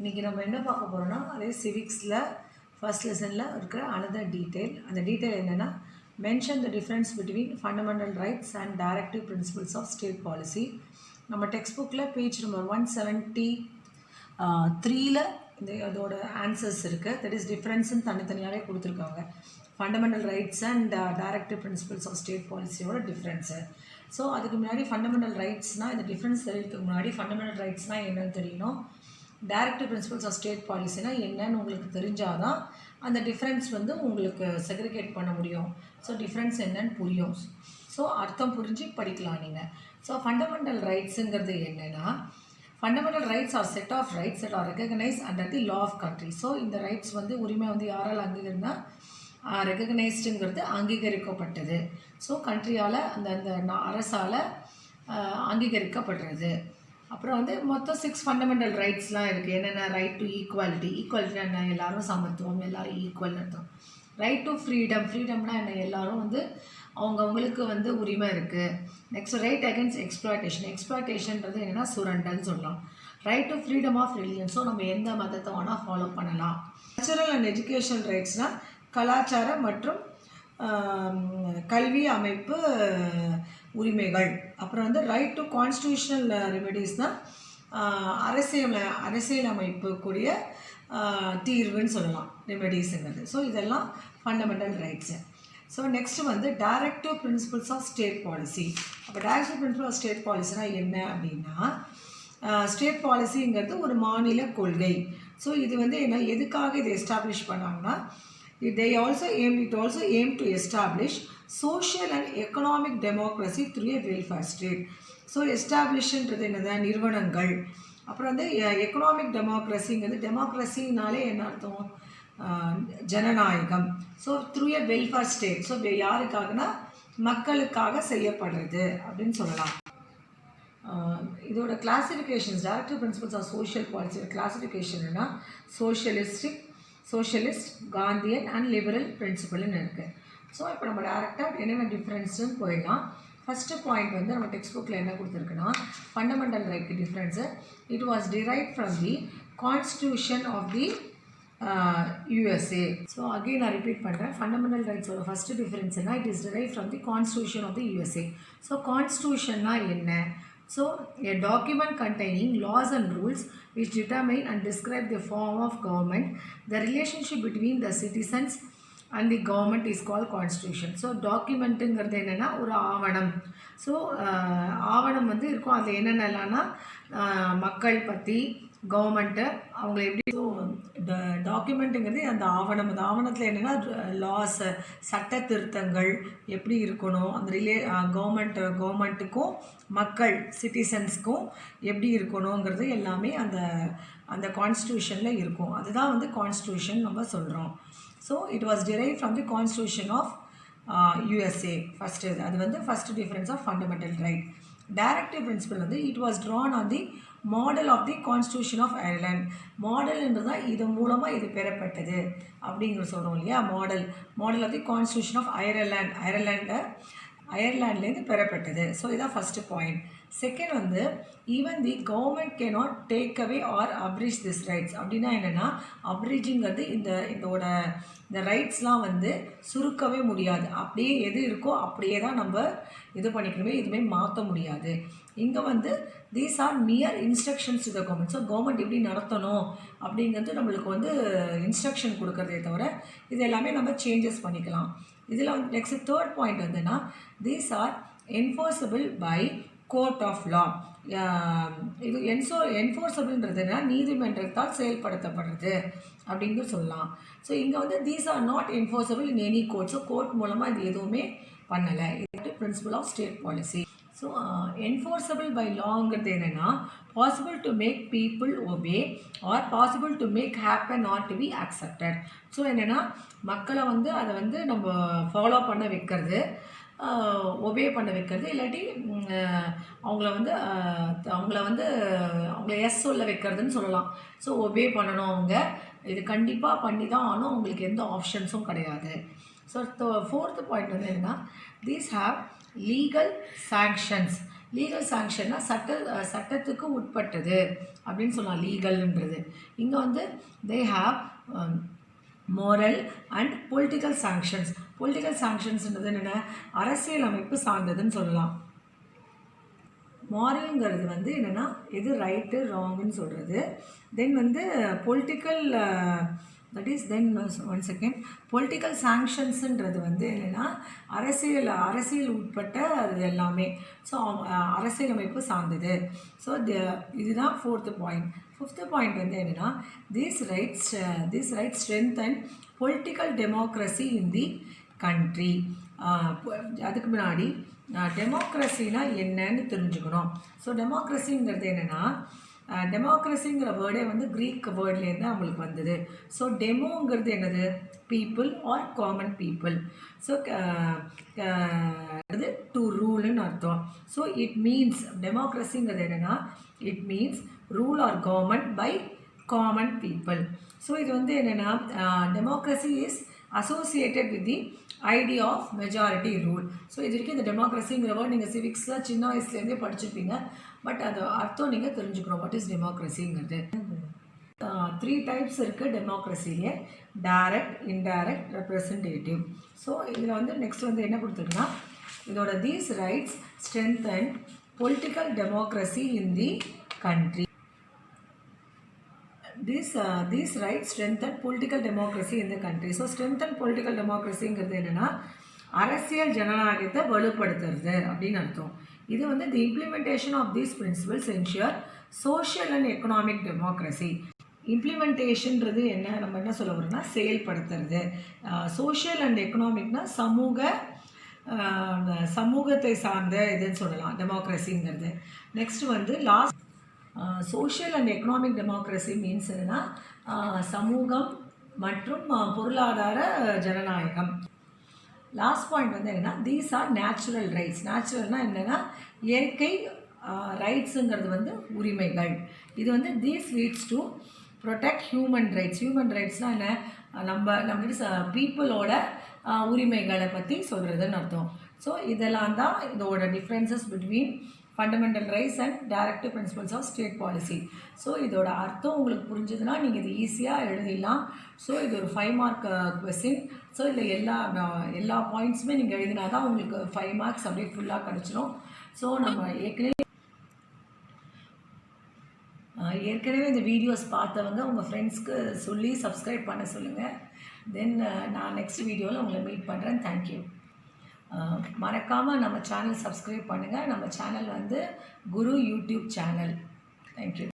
இன்றைக்கி நம்ம என்ன பார்க்க போகிறோம்னா அதே சிவிக்ஸில் ஃபர்ஸ்ட் லெசனில் இருக்கிற அனதர் டீட்டெயில். அந்த டீட்டெயில் என்னென்னா mention the difference between fundamental rights and directive principles of state policy. நம்ம டெக்ஸ்ட் புக்கில் பேஜ் நம்பர் 173ல் அதோட ஆன்சர்ஸ் இருக்குது. தட் இஸ் டிஃப்ரென்ஸ்ன்னு தனித்தனியாகவே கொடுத்துருக்காங்க. Fundamental rights and directive principles of state பாலிசியோட டிஃப்ரென்ஸு. ஸோ அதுக்கு முன்னாடி ஃபண்டமெண்டல் ரைட்ஸ்னால் இந்த டிஃப்ரென்ஸ் தெரியறதுக்கு முன்னாடி ஃபண்டமெண்டல் ரைட்ஸ்னால் என்னென்னு தெரியணும், டைரக்டிவ் பிரின்சிபல்ஸ் ஆஃப் ஸ்டேட் பாலிசினா என்னன்னு உங்களுக்கு தெரிஞ்சால் தான் அந்த டிஃப்ரென்ஸ் வந்து உங்களுக்கு செக்ரிகேட் பண்ண முடியும். ஸோ டிஃப்ரென்ஸ் என்னன்னு புரியும். ஸோ அர்த்தம் புரிஞ்சு படிக்கலாம் நீங்கள். ஸோ ஃபண்டமெண்டல் ரைட்ஸுங்கிறது என்னென்னா, fundamental rights are set of rights that are recognise under the law of country. So இந்த ரைட்ஸ் வந்து உரிமை வந்து யாரால் அங்கீகரினா ரெகக்னைஸ்டுங்கிறது அங்கீகரிக்கப்பட்டது. ஸோ கண்ட்ரியால் அந்த அரசால் அங்கீகரிக்கப்படுறது. அப்புறம் வந்து மொத்தம் 6 ஃபண்டமெண்டல் ரைட்ஸ்லாம் இருக்குது. என்னென்ன? Right to equality. ஈக்குவாலிட்டினா என்ன? எல்லோரும் சமத்துவம், எல்லோரும் ஈக்குவல் அர்த்தம். Right to freedom. ஃப்ரீடம்னா என்ன? எல்லோரும் வந்து அவங்கவுங்களுக்கு வந்து உரிமை இருக்குது. Next right against exploitation. எக்ஸ்ப்ளாய்டேஷன்றது என்னென்னா சுரண்டல்னு சொல்லலாம். Right to freedom of religion. So நம்ம எந்த மதத்தை வேணால் ஃபாலோ பண்ணலாம். கல்ச்சரல் அண்ட் எஜுகேஷன் ரைட்ஸ்னால் கலாச்சாரம் மற்றும் கல்வி அமைப்பு உரிமைகள். அப்புறம் வந்து ரைட் டு கான்ஸ்டியூஷனல் ரெமெடிஸ்னால் அரசியல் அமைப்பு கூடிய தீர்வுன்னு சொல்லலாம் ரெமெடிஸுங்கிறது. ஸோ இதெல்லாம் ஃபண்டமெண்டல் ரைட்ஸு. ஸோ நெக்ஸ்ட்டு வந்து directive principles of state policy. அப்போ டைரக்டிவ் பிரின்சிபல் ஆஃப் ஸ்டேட் பாலிசினால் என்ன அப்படின்னா, ஸ்டேட் பாலிசிங்கிறது ஒரு மாநில கொள்கை. ஸோ இது வந்து என்ன, எதுக்காக இதை எஸ்டாப்ளிஷ் பண்ணாங்கன்னா, it also aim to establish social and economic democracy through a welfare state. So எஸ்டாப்ளிஷ்ன்றது என்னது? நிறுவனங்கள். அப்புறம் வந்து எக்கனாமிக் டெமோக்ரஸிங்கிறது, டெமோக்ரஸினாலே என்ன அர்த்தம்? ஜனநாயகம். So through a welfare state. So யாருக்காகனா மக்களுக்காக செய்யப்படுறது அப்படின்னு சொல்லலாம். இதோட classifications, directive principles of social பாலிசியோட கிளாசிஃபிகேஷன்னா சோஷலிஸ்ட், காந்தியன் அண்ட் லிபரல் பிரின்சிபல்னு இருக்குது. ஸோ இப்போ நம்ம டேரெக்டாக என்னென்ன டிஃப்ரென்ஸுன்னு போயிடலாம். ஃபஸ்ட்டு பாயிண்ட் வந்து நம்ம டெக்ஸ்ட் புக்கில் என்ன கொடுத்துருக்குன்னா, fundamental right difference. It was drive from the constitution of the USA. So again நான் ரிப்பீட் பண்ணுறேன். ஃபண்டமெண்டல் ரைட்ஸோட ஃபஸ்ட்டு டிஃப்ரென்ஸ்னால் it is drive from the constitution of the USA. So கான்ஸ்டியூஷன்னா என்ன? So, a document containing laws and rules which determine and describe the form of government, the relationship between the citizens and the government is called constitution. So, documentங்கிறது என்னென்னா ஒரு ஆவணம். So ஆவணம் வந்து இருக்கும். அதில் என்னென்னலான்னா மக்கள் பற்றி, கவர்மெண்ட்டு அவங்கள எப்படி. ஸோ டாக்குமெண்ட்டுங்கிறது அந்த ஆவணம். அந்த ஆவணத்தில் என்னென்னா லாஸ், சட்ட திருத்தங்கள் எப்படி இருக்கணும், அந்த கவர்மெண்ட்டுக்கும் மக்கள் சிட்டிசன்ஸ்க்கும் எப்படி இருக்கணுங்கிறது எல்லாமே அந்த கான்ஸ்டியூஷனில் இருக்கும். அதுதான் வந்து கான்ஸ்டியூஷன் நம்ம சொல்கிறோம். So it was drive from the constitution of USA. First அது வந்து first difference of fundamental right. Directive principle வந்து it was drawn on the model of the constitution of Ireland. மாடல்ன்றது தான் இது மூலமாக இது பெறப்பட்டது அப்படிங்கிற சொல்கிறோம் இல்லையா. Model of the constitution of அயர்லாண்ட்லேருந்து பெறப்பட்டது. ஸோ இதான் ஃபஸ்ட்டு பாயிண்ட். செகண்ட் வந்து even the government cannot take away or abridge this rights. அப்படின்னா என்னென்னா, அப்ரிஜிங்கிறது இந்த ரைட்ஸ்லாம் வந்து சுருக்கவே முடியாது. அப்படியே எது இருக்கோ அப்படியே தான் நம்ம இது பண்ணிக்கணுமே, எதுவுமே மாற்ற முடியாது. இங்கே வந்து these are mere instructions to the government. So government எப்படி நடத்தணும் அப்படிங்கிறது நம்மளுக்கு வந்து இன்ஸ்ட்ரக்ஷன் கொடுக்குறதே தவிர இது எல்லாமே நம்ம சேஞ்சஸ் பண்ணிக்கலாம். இதில் வந்து நெக்ஸ்ட் தேர்ட் பாயிண்ட் வந்துன்னா, these are enforceable by court of law. இது என்ஃபோர்ஸபிள்ன்றதுனா நீதிமன்றத்தால் செயல்படுத்தப்படுறது அப்படின்னு சொல்லலாம். ஸோ இங்கே வந்து these are not enforceable in any court. So court மூலமாக இது எதுவுமே பண்ணலை. இது principle of state policy. So enforceable by லாங்கிறது என்னென்னா, possible to make people obey or possible to make happen or to be accepted. So என்னென்னா மக்களை வந்து அதை வந்து நம்ம ஃபாலோ பண்ண வைக்கிறது, ஒபே பண்ண வைக்கிறது, இல்லாட்டி அவங்கள எஸ் சொல்ல வைக்கிறதுன்னு சொல்லலாம். ஸோ ஒபே பண்ணணும், அவங்க இது கண்டிப்பாக பண்ணி தான் ஆகணும், அவங்களுக்கு எந்த ஆப்ஷன்ஸும் கிடையாது. ஸோ ஃபோர்த்து பாயிண்ட் வந்து என்னென்னா, these have legal sanctions. Legal சாங்ஷன்னா சட்டத்துக்கு உட்பட்டது அப்படின்னு சொல்லலாம் லீகல்ன்றது. இங்கே வந்து they have moral and political sanctions. Political sanctionsன்றது என்னென்ன, அரசியல் அமைப்பு சார்ந்ததுன்னு சொல்லலாம். மாரல்ங்கிறது வந்து என்னென்னா எது ரைட்டு ராங்குன்னு சொல்கிறது. தென் வந்து political that is then one second political சாங்ஷன்ஸுன்றது வந்து என்னென்னா அரசியல் உட்பட்ட அது எல்லாமே. ஸோ அரசியலமைப்பு சார்ந்தது. ஸோ இதுதான் 4th பாயிண்ட். 5th பாயிண்ட் வந்து என்னென்னா these rights strengthen political democracy in the country. அதுக்கு முன்னாடி டெமோக்ரஸினா என்னன்னு தெரிஞ்சுக்கணும். ஸோ டெமோக்ரஸிங்கிறது என்னென்னா டெமோக்ரஸிங்கிற வேர்டே வந்து க்ரீக் வேர்ட்லேருந்து நம்மளுக்கு வந்தது. ஸோ டெமோங்கிறது என்னது, people are common people. So அது டு ரூல்னு அர்த்தம். ஸோ இட் மீன்ஸ் டெமோக்ரஸிங்கிறது என்னென்னா it means rule or government by common people. So இது வந்து என்னென்னா democracy is associated with the idea of majority rule. So இது வரைக்கும் இந்த டெமோக்ரஸிங்கிற வேர்ட் நீங்கள் சிவிக்ஸில் சின்ன வயசுலேருந்தே படிச்சிருப்பீங்க. பட் அது அர்த்தம் நீங்கள் தெரிஞ்சுக்கணும் வாட் இஸ் டெமோக்ரஸிங்கிறது. 3 டைப்ஸ் இருக்குது டெமோக்ரஸிலே, டைரக்ட், இன்டைரக்ட், ரெப்ரசன்டேட்டிவ். ஸோ இதில் வந்து நெக்ஸ்ட் வந்து என்ன கொடுத்துருக்குன்னா இதோட these rights strengthen political democracy in the country. These rights strengthen political democracy in the country. So strengthen political democracyங்கிறது என்னென்னா அரசியல் ஜனநாயகத்தை வலுப்படுத்துறது அப்படின்னு அர்த்தம். இது வந்து the implementation of these principles ensure social and economic democracy. இம்ப்ளிமெண்டேஷன்றது என்ன, நம்ம என்ன சொல்ல வரோம்னா செயல்படுத்துறது. சோஷியல் அண்ட் எக்கனாமிக்னா சமூகத்தை சார்ந்த இதுன்னு சொல்லலாம் டெமோக்ரஸிங்கிறது. நெக்ஸ்ட் வந்து last social and economic democracy means என்னென்னா சமூகம் மற்றும் பொருளாதார ஜனநாயகம். லாஸ்ட் பாயிண்ட் வந்து என்னென்னா தீஸ் ஆர் நேச்சுரல் ரைட்ஸ். நேச்சுரல்னால் என்னென்னா இயற்கை, ரைட்ஸுங்கிறது வந்து உரிமைகள். இது வந்து these leads to protect human rights. Human ரைட்ஸ்னால் என்ன, நம்ம பீப்புளோட உரிமைகளை பற்றி சொல்கிறதுன்னு அர்த்தம். ஸோ இதெல்லாம் தான் இதோட differences between fundamental rights and directive principles of state policy. So இதோட அர்த்தம் உங்களுக்கு புரிஞ்சதுன்னா நீங்கள் இது ஈஸியாக எழுதிடலாம். ஸோ இது ஒரு 5 மார்க் கொஸ்டின். ஸோ இதில் எல்லா பாயிண்ட்ஸுமே நீங்கள் எழுதினா தான் உங்களுக்கு 5 மார்க்ஸ் அப்படியே ஃபுல்லாக கிடச்சிரும். ஸோ நம்ம ஏற்கனவே இந்த வீடியோஸ் பார்த்தவங்க உங்கள் ஃப்ரெண்ட்ஸ்க்கு சொல்லி சப்ஸ்கிரைப் பண்ண சொல்லுங்கள். தென் நான் நெக்ஸ்ட் வீடியோவில் உங்களை மீட் பண்ணுறேன். தேங்க்யூ. மறக்காமல் நம்ம சேனல் சப்ஸ்கிரைப் பண்ணுங்கள். நம்ம சேனல் வந்து குரு யூடியூப் சேனல். தேங்க்யூ.